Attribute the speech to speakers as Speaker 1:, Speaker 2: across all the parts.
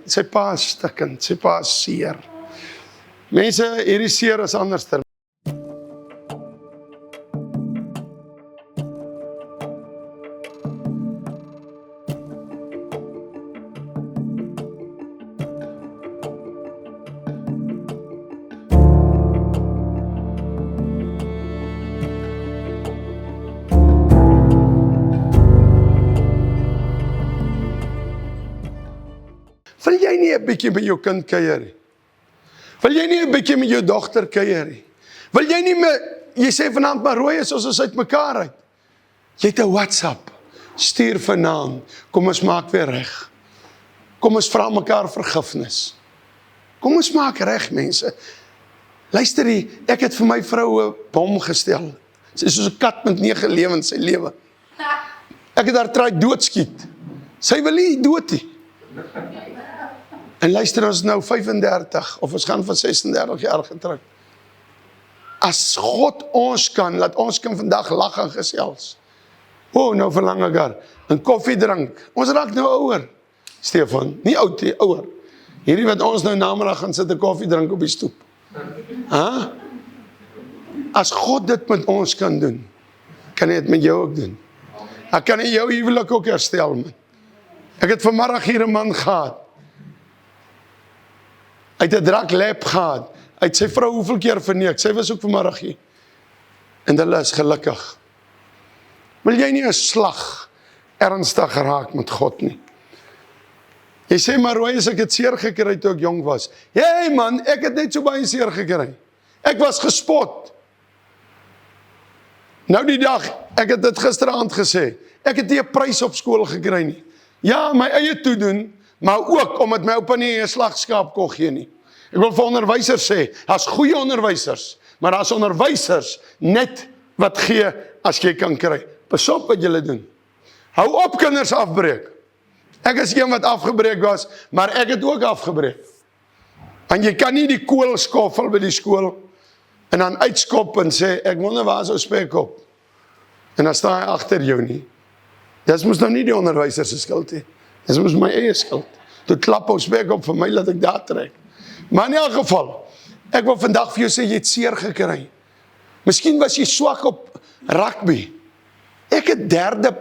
Speaker 1: sy pa is stikkend, sy pa is seer. Mense, hierdie seer is anderster. Wil jy nie 'n bietjie met jou kind kuier nie? Wil jy nie 'n bietjie met jou dogter kuier nie? Wil jy nie jy sê vanaand maar rooi is ons uit mekaar uit. Jy het 'n WhatsApp, stuur vanaand, kom ons maak weer reg. Kom ons vra mekaar vergifnis. Kom ons maak reg, mense. Luister hier, ek het vir my vrou 'n bom gestel. Sy is soos 'n kat met 9 lewens in sy lewe. Ek het haar try doodskiet. Sy wil nie dood nie. En luister, ons nou 35, of ons gaan van 36 jaar getrek. As God ons kan, laat ons kan vandag lag en gesels. Nou verlang ek haar, 'n koffie drink. Ons raak nou ouer, Stefan, nie oud nie, ouer. Hierdie wat ons nou namiddag gaan sit 'n koffie drink op die stoep. As God dit met ons kan doen, kan hy dit met jou ook doen. Ek kan jou huwelik ook herstel, man. Ek het vanmiddag hier 'n man gehad. Hy het 'n drug lab gehad. Hy het sy vrou hoeveel keer verneek. Sy was ook vanmiddag hier. En hulle is gelukkig. Wil jy nie 'n slag ernstig raak met God nie? Jy sê maar rooi as ek het seer gekry toe ek jong was. Hey man, ek het net so baie seer gekry. Ek was gespot. Nou die dag, ek het dit gisteraand gesê. Ek het nie 'n prys op skool gekry nie. Ja, my eie toedoen, maar ook omdat my oupa nie 'n slagskaap kon gee nie. Ek wil vir onderwysers sê, daar's goeie onderwysers, maar daar's onderwysers net wat gee as jy kan kry. Pas op wat julle doen. Hou op kinders afbreek. Ek is een wat afgebreek was, maar ek het ook afgebreek. Want jy kan nie die kool skoffel by die skool en dan uitskop en sê, ek wonder waar is ou spek op. En dan staan hy agter jou nie. Dis moes nou nie die onderwysers se skuld nie. Dis moes my eie skuld. Toe klap ou spek op vir my, laat ek daar trek. Maar in elk geval, ek wil vandag vir jou sê, jy het seer gekry. Miskien was jy swak op rugby. Ek het 3de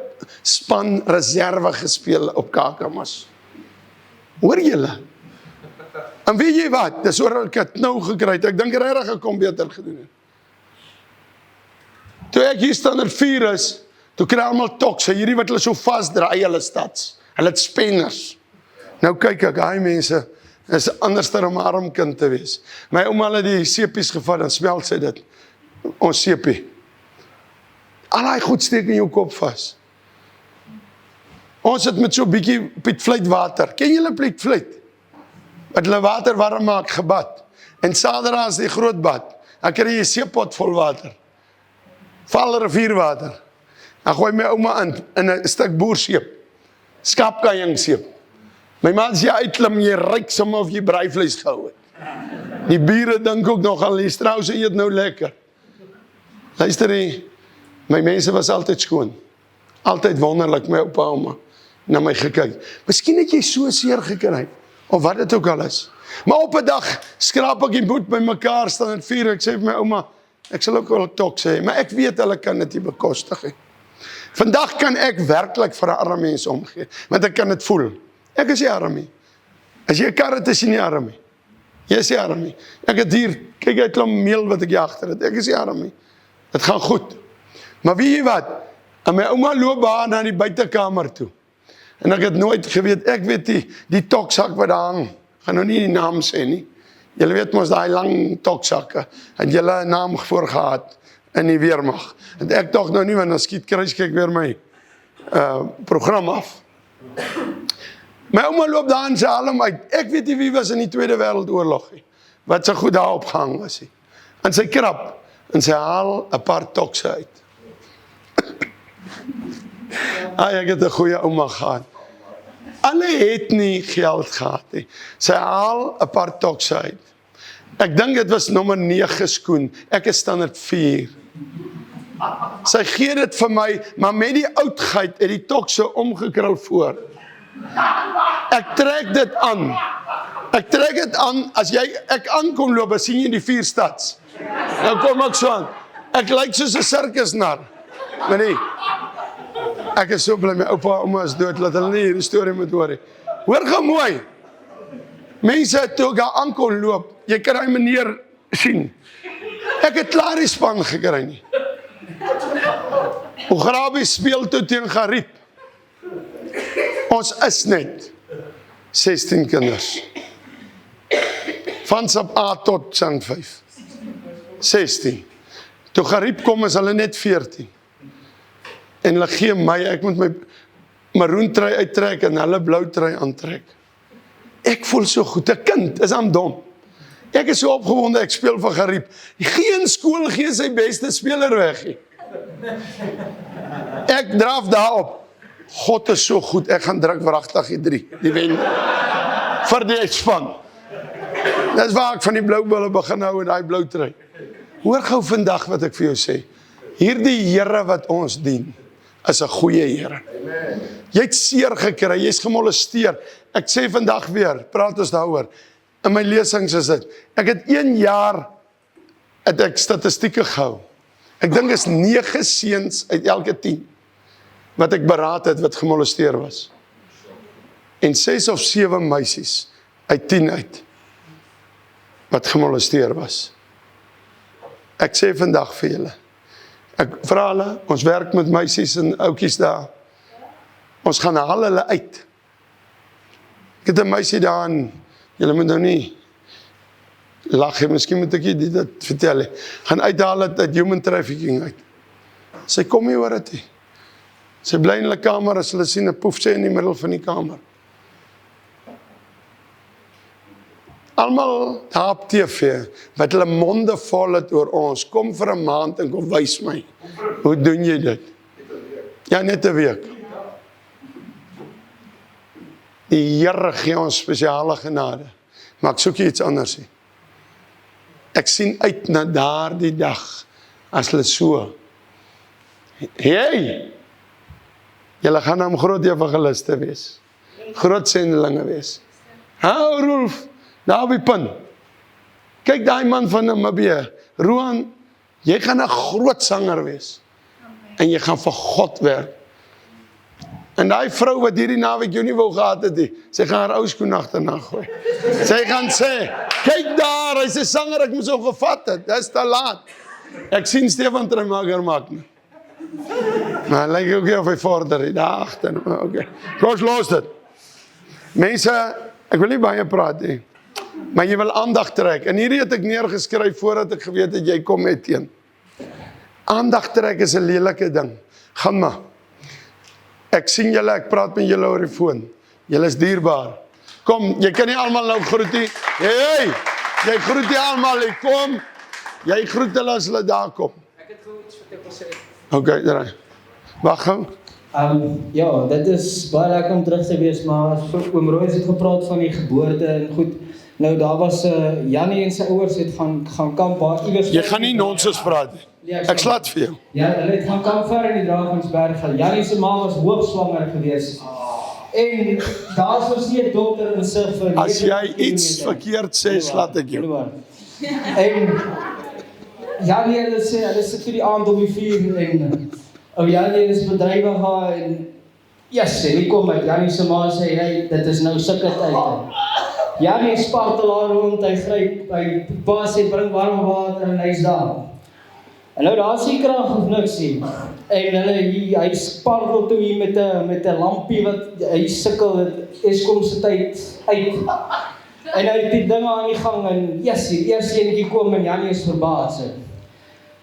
Speaker 1: span reserve gespeel op Kakamas. Hoor julle? En weet jy wat? Dis oor ek het nou gekry. Ek dink regtig ek kom beter gedoen het. Toe ek hier standaard 4 is, toe kry almal tokse, hierdie wat hulle so vasdraai, hulle stads. Hulle het spenners. Nou kyk ek, hy mense, is anderster om 'n arm kind te wees. My ouma het die seepies gevat, dan smelt sy dit. Ons seepie. Al die goed steek in jou kop vas. Ons het met so 'n bietjie pietvluit water. Ken julle pietvluit? Wat hulle water warm maak, gebad. En saterdag is die groot bad. Dan kry jy 'n seepot vol water. Val rivierwater. Dan gooi my ouma in 'n stuk boerseep. Skaapkajingseep. My man sê uitklim, jy ryk sommer of jy braaivleis gehou het. Die bure dink ook nog aan die Strausse eet nou lekker. Luister nie, my mense was altyd skoon. Altyd wonderlik, my oupa ouma na my gekyk. Miskien het jy so seer gekry, of wat dit ook al is. Maar op 'n dag skraap ek die boet by mekaar, staan in 4, ek sê vir my ouma, ek sal ook wel tok sê, maar ek weet hulle kan dit nie bekostig nie. Vandag kan ek werklik vir 'n arme mens omgee, want ek kan dit voel. Ek is nie arm nie. As jy 'n kar het, is jy nie arm nie. Jy is nie arm nie. Ek het hier, kyk jy 'n klomp meel wat ek hier agter het. Ek is nie arm nie. Dit gaan goed. Maar weet jy wat? En my ouma loop daar na die buitekamer toe. En ek het nooit geweet, ek weet die toksak wat daar hang. Ek gaan nou nie die naam sê nie. Julle weet mos daai lang toksakke. Het julle 'n naam voor gehad in die weermag. En ek dog nou nie, want dan skiet kruiskek weer my program af. My ouma loop daar en sy haal hom uit. Ek weet nie wie was in die Tweede Wêreldoorlog nie, wat so goed daar opgehang was nie. En sy krap, en sy haal 'n paar tokse uit. Ek het 'n goeie ouma gehad. Alle het nie geld gehad nie. Sy haal 'n paar tokse uit. Ek dink dit was nommer 9 skoen. Ek is standaard 4. Sy gee dit vir my, maar met die oudheid het die tokse omgekrul voor. Ek trek dit aan. Ek trek dit aan, as ek aankom loop, sien jy die 4 stads. Nou kom ek so aan. Ek lyk soos 'n sirkusnar. Maar nee, ek is so bly my oupa en ouma is dood, laat hulle nie hierdie storie moet hoor nie. Hoor gou mooi. Mense toe ek daar aankom loop, jy kan hy meneer sien. Ek het klaar die span gekry nie. Ograbi speel toe teen Gariep. Ons is net 16 kinders. Van sub A tot sang 5. 16. Toe Gariep kom is hulle net 14. En hulle gee my, ek moet my maroon trui uittrek en hulle blou trui aantrek. Ek voel so goed, 'n kind is aan dom. Ek is so opgewonde, ek speel vir Gariep. Geen skool gee sy beste speler weg nie. Ek draf daarop. God is so goed, ek gaan druk wragtig die wen. Vir die span. Dis waar ek van die blou bulle begin hou en daai blou trui. Hoor gou vandag wat ek vir jou sê. Hierdie Here wat ons dien, is 'n goeie Here. Jy het seer gekry, jy's gemolesteer. Ek sê vandag weer, praat ons daaroor. In my lesings is dit. Ek het 1 jaar het ek statistieke gehou. Ek dink is 9 seuns uit elke 10 wat ek beraad het wat gemolesteer was. En 6 of 7 meisies uit 10 uit wat gemolesteer was. Ek sê vandag vir julle. Ek vra hulle, ons werk met meisies en ouetjies daar. Ons gaan haal hulle uit. Ek het 'n meisie daar en julle moet nou nie lag, miskien moet ek dit vertel. Gaan uithaal het uit human trafficking uit. Sy kom nie oor dit nie. Sy bly in hulle kamer as hulle sien 'n poef sê in die middel van die kamer. Almal daar op TV, wat hulle monde vol het oor ons, kom vir 'n maand en kom wys my. Hoe doen jy dit? Ja, net 'n week. Die Here gee ons spesiale genade. Maar ek soek iets anders nie. Ek sien uit na daardie dag, as hulle so. Hey! Julle gaan nou groot evangeliste wees. Groot sendelinge wees. Hou Rolf, daar op die punt. Kyk daai man van Namibië, Roan, jy gaan 'n groot sanger wees. En jy gaan vir God werk. En daai vrou wat hierdie naweek jou nie wou gehad het nie, sy gaan haar ou skoen agterna gooi. Sy gaan sê, kyk daar, hy's 'n sanger, ek moes hom gevat het, dis te laat. Ek sien Stefan Tremager maak nie. Maar lyk ook nie of hy vorder, daar agter. Okay. Kom los dit. Mense, ek wil nie baie praat nie, maar jy wil aandag trek. En hierdie het ek neergeskryf voordat ek geweet het jy kom met teen. Aandag trek is 'n lelike ding. Gaan maar. Ek sien julle, ek praat met julle oor die foon. Julle is dierbaar. Kom, jy kan nie almal nou groet nie. Hey, jy groet nie almal nie. Kom. Jy groet hulle as hulle daar kom.
Speaker 2: Ek het gou iets wat ek wil sê.
Speaker 1: Okay, draai. Wag gou.
Speaker 2: Ja, dit is baie lekker om terug te wees, maar oom Roy het gepraat van die geboorte en goed. Nou daar was Jannie en sy ouers het gaan kamp waar iewers.
Speaker 1: Jy gaan nie nonsens praat nie. Ek slaat vir jou.
Speaker 2: Ja, hulle het gaan kamp ver in die Drakensberg. Jannie se ma was hoogswanger gewees. En daar was nie 'n dokter in sig vir.
Speaker 1: As jy iets verkeerd sê, slaat ek jou.
Speaker 2: En Jannie hulle sit vir die aand om die vuur en Jannie is bedrywig haar en yes, en die kom uit Jannie se ma sê hy dit is nou sulke tyd. Jannie spartel haar rond, hy gryp, hy pa sê bring warm water en hy's daar. En nou daar is nie krag of niks nie. En hy spartel toe hier met 'n lampie wat hy sukkel Eskom se tyd uit. En hy het die dinge aan die gang en yes, die eerste enetjie kom en Jannie is verbaas.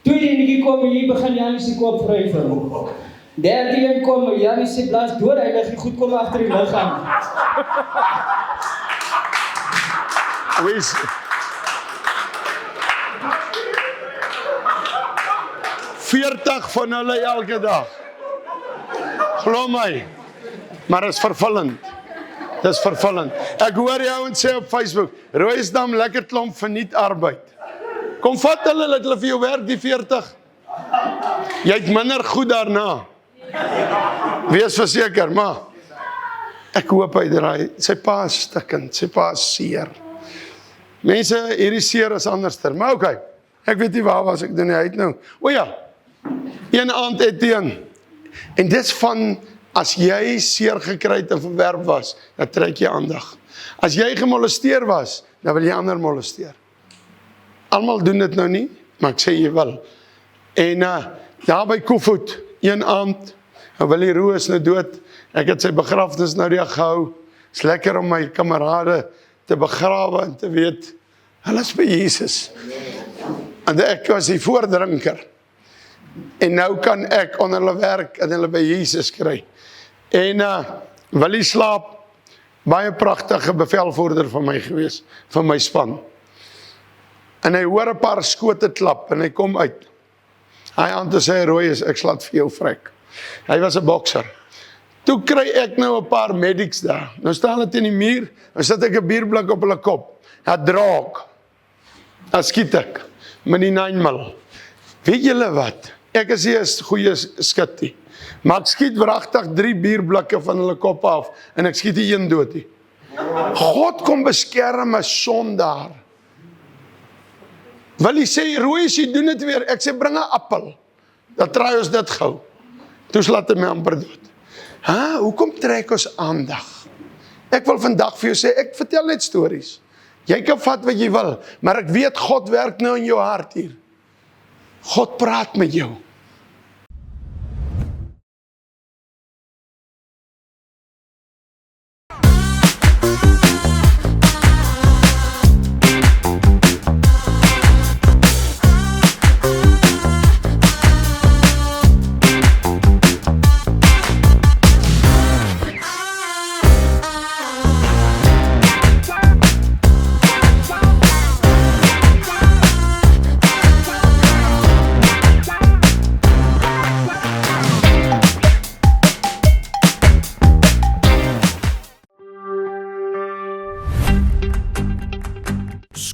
Speaker 2: Tweede enetjie kom en hier begin Jannie se kop vry vir hom. Derde een kom en Jannie sê blaas dood, hy lig goed kom agter die liggaam.
Speaker 1: Wees 40 van hulle elke dag. Glo my. Maar is vervullend. Dis vervullend. Ek hoor die ouens sê op Facebook, Rooiesdam lekker klomp verniet arbeid. Kom vat hulle, laat hulle vir jou werk die 40. Jy het minder goed daarna. Wees verseker, maar Ek hoop hy draai, sy pa is stikkend, sy pa is seer. Mense, hierdie seer is anderster, maar okay, ek weet nie waar was ek doen nie, hy het nou, o ja, een aand Etienne, en dis van, as jy seer gekry het en verwerp was, dan trek jy aandag. As jy gemolesteer was, dan wil jy ander molesteer. Almal doen dit nou nie, maar ek sê jy wil. En daar by Koevoet, een aand, Willie Roux is nou dood, ek het sy begrafnis nou reg gehou, is lekker om my kamerade te begrawe en te weet, hulle is by Jesus. En ek was die voordrinker, en nou kan ek onder hulle werk en hulle by Jesus kry. En Willie slaap, baie pragtige bevelvoerder van my gewees, van my span. En hy hoor 'n paar skote klap, en hy kom uit. Hy aan te sê, Roy, ek sal vir jou vrek. Hy was 'n bokser. Toe kry ek nou 'n paar medics daar. Nou staan hulle teen die muur, nou sit ek 'n bierblik op hulle kop. Dat draak. Dan skiet ek, met die 9mm. Weet julle wat? Ek is nie 'n goeie skut nie. Maar ek skiet wragtig 3 bierblikke van hulle kop af, en ek skiet die een dood nie. God kom beskerm 'n sondaar. Wil jy sê, Roy, as jy doen dit weer, ek sê, bring 'n appel. Dan try ons dit gou. Toe slaat hy my amper dood. Hoekom trek ons aandag? Ek wil vandag vir jou sê, ek vertel net stories. Jy kan vat wat jy wil, maar ek weet God werk nou in jou hart hier. God praat met jou.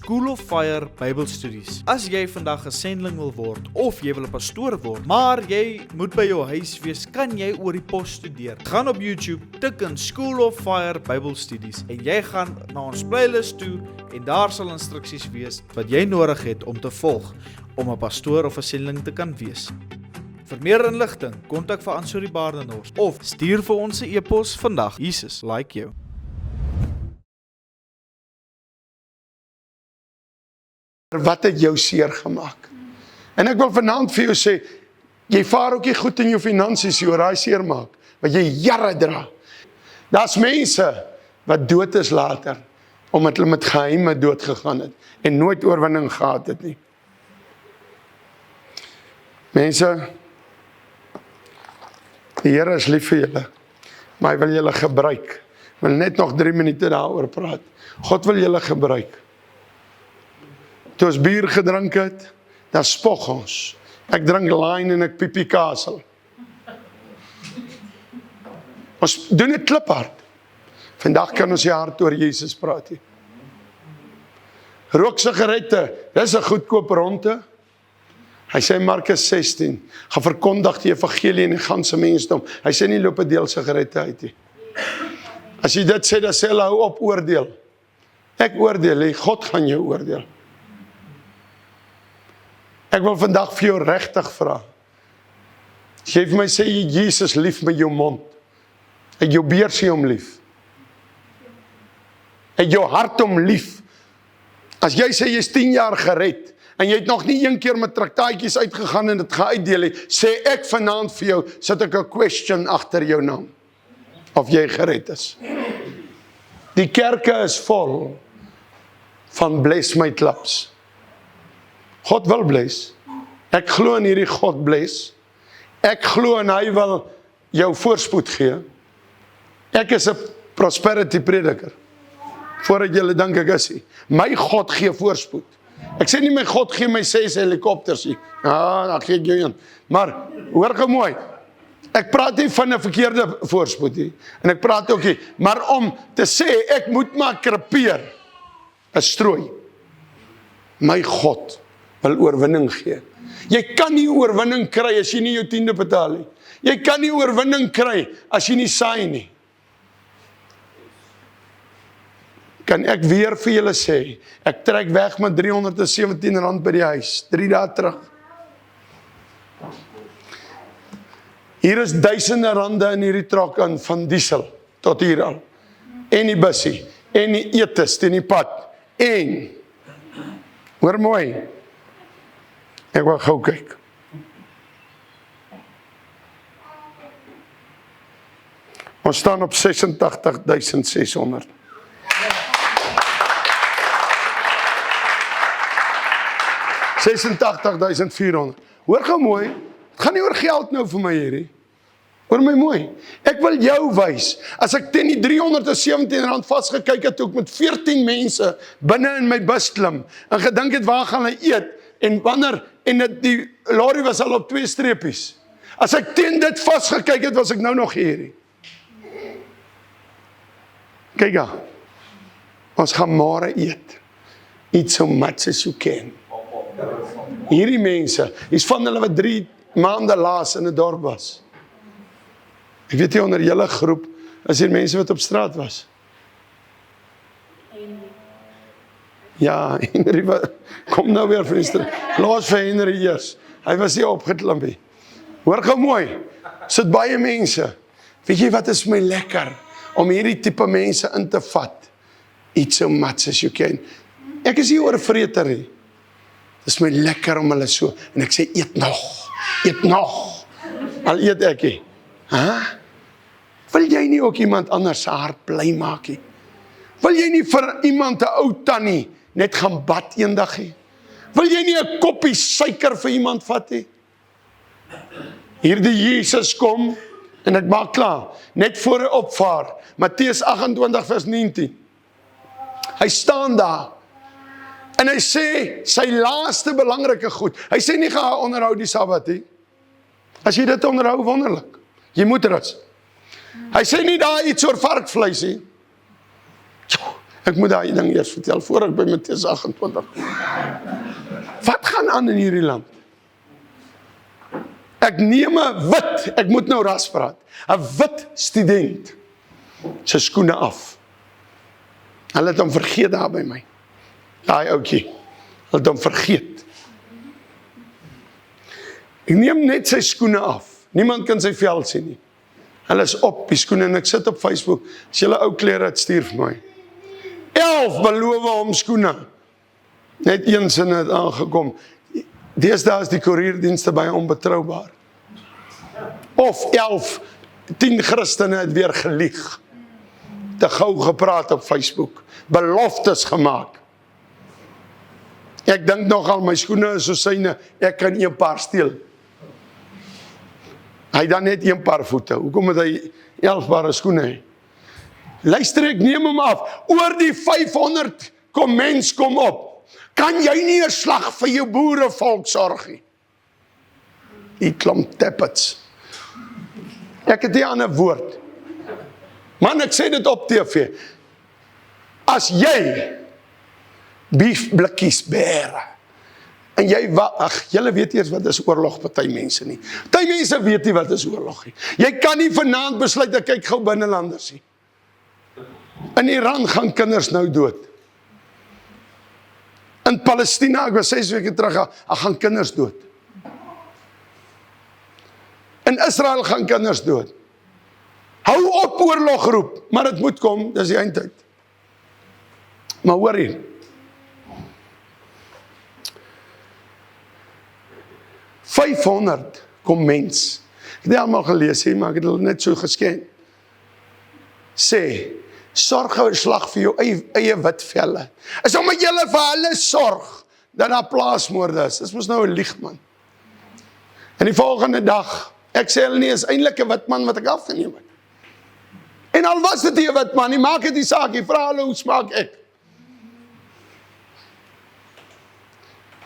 Speaker 3: School of Fire Bybelstudies. As jy vandag 'n sendeling wil word of jy wil 'n pastoor word, maar jy moet by jou huis wees, kan jy oor die pos studeer. Gaan op YouTube, tik in School of Fire Bybelstudies en jy gaan na ons playlist toe en daar sal instruksies wees wat jy nodig het om te volg om 'n pastoor of 'n sendeling te kan wees. Vir meer inligting, kontak vir Ansori Baardenhorst of stuur vir ons 'n e-pos vandag. Jesus like jou.
Speaker 1: Wat het jou seer gemaak? En ek wil vanaand vir jou sê, jy vaar ook nie goed in jou finansies oor daai seer maak, wat jy jare dra. Daar's mense wat dood is later, omdat hulle met geheime dood gegaan het, en nooit oorwinning gehad het nie. Mense, die Here is lief vir julle, maar hy wil julle gebruik. Ek wil net nog 3 minute daaroor praat. God wil julle gebruik. Toe ons bier gedrink het, dan spog ons. Ek drink lime en ek piepie kasel. Ons doen dit kliphard. Vandag kan ons nie hard oor Jesus praat nie. Rook sigarette, dis 'n goedkoop ronde. Hy sê Markus 16, gaan verkondig die evangelie in die ganse mensdom. Hy sê nie loop 'n deel sigarette uit nie. As jy dit sê, dan sê hulle hou op oordeel. Ek oordeel nie, God gaan jou oordeel. Ek wil vandag vir jou regtig vra. As jy vir my sê, jy Jesus lief met jou mond, het jou beursie hom lief, het jou hart hom lief. As jy sê, jy is 10 jaar gered, en jy het nog nie een keer met traktaatjies uitgegaan en dit gaan uitdeel nie, sê ek vanaand vir jou, sit ek 'n question agter jou naam, of jy gered is. Die kerke is vol van bless my clubs. God wil bless. Ek glo in hierdie God bless. Ek glo en hy wil jou voorspoed gee. Ek is 'n prosperity prediker. Voordat julle dink ek is nie. My God gee voorspoed. Ek sê nie my God gee my 6 helikopters nie. Dan gee ek jou een. Maar, hoor gou mooi. Ek praat nie van 'n verkeerde voorspoed nie. En ek praat ook nie. Maar om te sê, ek moet maar krepeer. 'n strooi. My God wil oorwinning gee. Jy kan nie oorwinning kry as jy nie jou 10de betaal nie. Jy kan nie oorwinning kry as jy nie saai nie. kan ek weer vir julle sê, ek trek weg met R317 by die huis, 3 dae terug. Hier is duisende rande in hierdie trok in, van diesel, tot hier al. En die bussie, en die etes, teen die pad, en, hoor mooi, ek wil gou kyk. Ons staan op 86.600. $86.400. Hoor gou mooi, het gaan nie oor geld nou vir my hierdie. Hoor my mooi, ek wil jou wys, as ek teen die R317 vastgekyk het, toe ek met 14 mense binne in my bus klim, en gedink het, waar gaan hy eet, en wanneer, en die lorry was al op 2 streepies. As ek teen dit vastgekyk het, was ek nou nog hierdie. Kyk ja, ons gaan môre eet. Eat so much as you can. Hierdie mense, is van hulle wat 3 maande laas in 'n dorp was. Ek weet nie onder julle groep, is hier mense wat op straat was. Ja, Henry, kom nou weer van die straat. Laat vir Henry eers. Hy was nie opgeklim nie. Hoor gou mooi, sit baie mense. Weet jy wat is my lekker? Om hierdie tipe mense in te vat. Eat so much as you can. Ek is nie oor 'n vreter nie. Dit is my lekker om hulle so, en ek sê, eet nog. Al eet ek nie. Wil jy nie ook iemand anders se hart bly maak nie? Wil jy nie vir iemand 'n ou tannie net gaan bad eendag nie? Wil jy nie 'n koppie suiker vir iemand vat nie? Hierdie Jesus kom, en ek maak klaar, net voor hy opvaar, Matteus 28 vers 19. Hy staan daar, en hy sê, sy laaste belangrike goed, hy sê nie, ga onderhou die Sabbat nie. As jy dit onderhou, wonderlik. Jy moet rus. Hy sê nie daar iets oor varkvleis nie. Ek moet daai ding eers vertel, voor ek by Matteus 28. Wat gaan aan in hierdie land? Ek neem 'n wit, ek moet nou ras praat, 'n wit student, sy skoene af. Hulle het hom vergeet daar by my. Daai ouetjie, hulle het hom vergeet. Ek neem net sy skoene af. Niemand kan sy vel sien nie. Hulle is op die skoene, en ek sit op Facebook, as julle ou klere het, stuur vir my. 11 beloof hom skoene. Net een sin het aangekom. Deesdae is die koerierdienste baie onbetroubaar. Of 10 Christene het weer gelieg. Te gou gepraat op Facebook. Beloftes gemaak. Ek dink nogal, my skoene is so syne, ek kan 1 paar steel. Hy dan net 1 paar voete. Hoekom het hy 11 paar skoene hê? Luister, ek neem hom af. Oor die 500 mens kom op. Kan jy nie 'n slag vir jou boerevolk sorg nie? Die klomp teppets. Ek het nie 'n ander woord. Man, ek sê dit op TV. As jy beefblikkies bære, en jy, julle weet eers wat is oorlog, party mense nie. Party mense weet nie wat is oorlog nie. Jy kan nie vanaand besluit, ek kyk gou binnelanders nie. In Iran gaan kinders nou dood. In Palestina, ek was 6 weke terug, gaan kinders dood. In Israel gaan kinders dood. Hou op oorlog roep, maar dit moet kom, dis die eindtyd. Maar hoor hier. $500 mens. Ek het nie allemaal gelees, maar ek het hulle net so gesken. Sê, sorg hou 'n slag vir jou eie wit velle. Is omdat julle vir hulle sorg, dat daar plaasmoorde is. Dis mos nou 'n lieg, man. En die volgende dag, ek sê hulle nie, is eintlik 'n wit man wat ek afgeneem het. En al was dit nie 'n wit man, nie maak dit die saak, jy vra hulle, hoe smaak ek?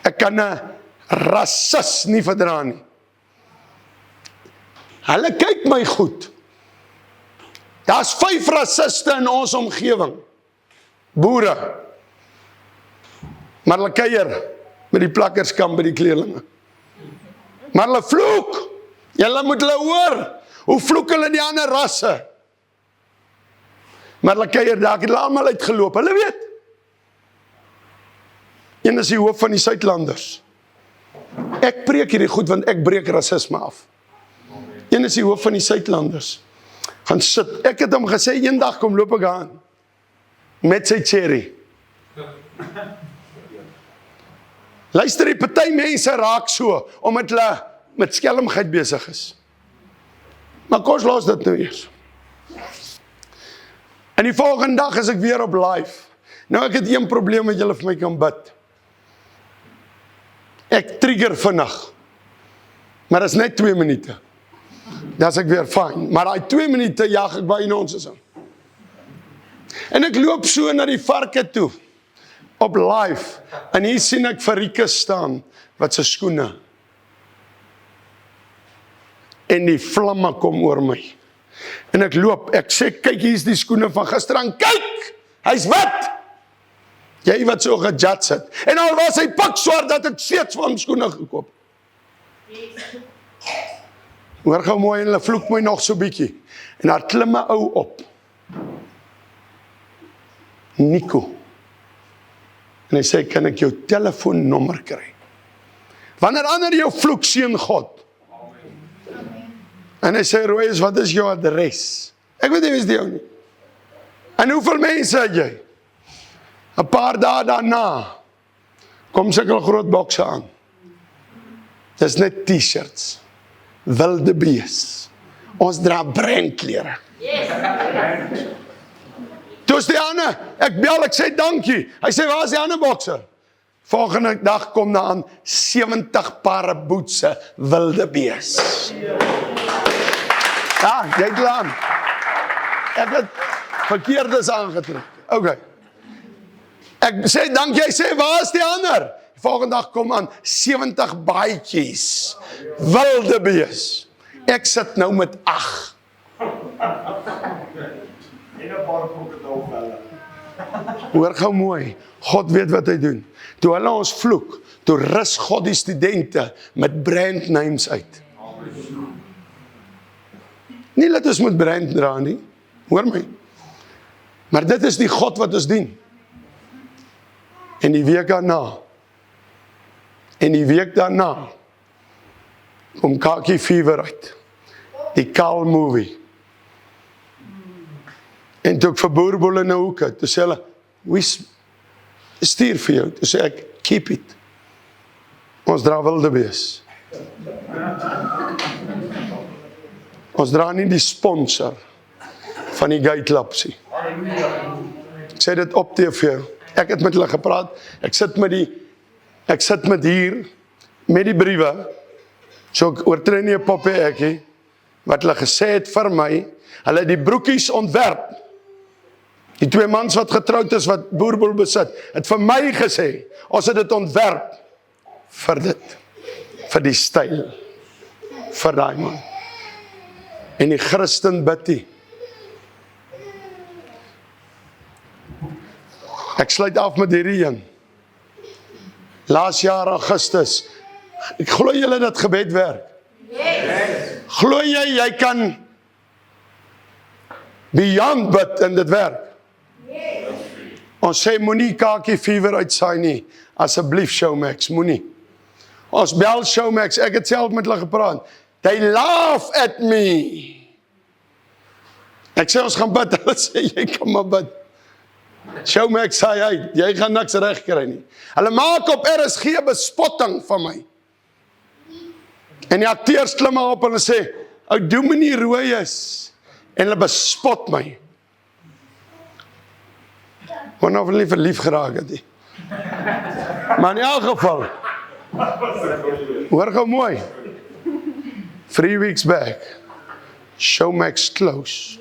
Speaker 1: Ek kan 'n rasis nie verdra nie. Hulle kyk my goed. Daar's 5 rasiste in ons omgewing. Boere. Maar hulle kuier met die plakkerskam by die kleerlinge. Maar hulle vloek. Julle moet hulle hoor. Hoe vloek hulle die ander rasse? Maar hulle kuier daar, ek het hulle almal uitgeloop, hulle weet. Een is die hoof van die Suidlanders. Ek preek hierdie goed, want ek breek rasisme af. Een is die hoof van die Suidlanders. Gaan sit, ek het hom gesê, eendag kom loop ek aan, met sy cherry. Luister, die party mense raak so, omdat hulle met skelmgheid besig is. Maar kom ons los dit nou eers. En die volgende dag is ek weer op live. Nou ek het een probleem wat julle vir my kan bid. Ek trigger vinnig. Maar dit is net 2 minute. Dan is ek weer fyn. Maar die 2 minute jaag ek by ons aan. En ek loop so na die varke toe. Op live. En hier sien ek Farike staan. Wat sy skoene. En die vlamme kom oor my. En ek loop, ek sê, kyk, hier is die skoene van gisteraan, kyk, hy's wit! Jy wat so gejats het. En al was hy pikswart, dat ek steeds van skoene gekoop. Hoor gou mooi, en hulle vloek my nog so bietjie. En daar klim 'n ou op. Nico. En hy sê, kan ek jou telefoonnommer kry? Wanneer ander jou vloek, seën God. En hy sê, Royes, wat is jou adres? Ek weet nie, wie is die jou nie. En hoeveel mense het jy? 'n paar dae daarna, kom sulke groot bokse aan. Dis net t-shirts. Wilde bees. Ons dra brandklere. Toe is die ander, ek bel, ek sê dankie. Hy sê, waar is die ander bokser? Volgende dag kom daar aan 70 pare boetse wilde bees. Ja, jy het lang. Ek het verkeerdes aangetrek. Okay. Ek sê dankie, hy sê, waar is die ander? Volgende dag kom aan 70 baadjies. Wilde bees. Ek sit nou met 8. Hoor gou mooi, God weet wat hy doen. Toe hulle ons vloek, toe rus God die studente met brandnames uit. Nie dat ons moet brand dra nie, hoor my. Maar dit is die God wat ons dien. En die week daarna, kom Khaki Fever uit. Die Kaal movie. En toe ek vir Boerboel in die hoeke, toe sê hulle, wie stuur vir jou? Toe sê ek, keep it. Ons dra wilde bees. Ons dra nie die sponsor van die gay clubs nie. Ek sê dit op TV. Ek het met hulle gepraat. Ek sit met hier, met die briewe, so ek oortree nie 'n poppie ekkie, wat hulle gesê het vir my, hulle het die broekies ontwerp. Die 2 mans wat getroud is, wat Boerboel besit, het vir my gesê, ons het dit ontwerp, vir dit, vir die styl, vir daai man. En die Christen bid nie. Ek sluit af met hierdie een. Laas jaar Augustus, ek glo julle dat gebed werk? Yes. Glo jy kan beyond bid en dit werk? Yes. Ons sê moenie Khaki Fever uitsaai nie, asseblief Showmax, moenie. Ons bel Showmax, ek het self met hulle gepraat. They laugh at me. Ek sê ons gaan bid, hulle sê jy kan maar bid. Showmax sê uit, jy gaan niks reg kry nie. Hulle maak op RSG bespotting van my. En die akteurs klim maar op en hulle sê, ou Dominee Royes, en hulle bespot my. Wanneer hulle nie verlief geraak het nie. Maar in elk geval, hoor gou mooi, 3 weeks back, Showmax close.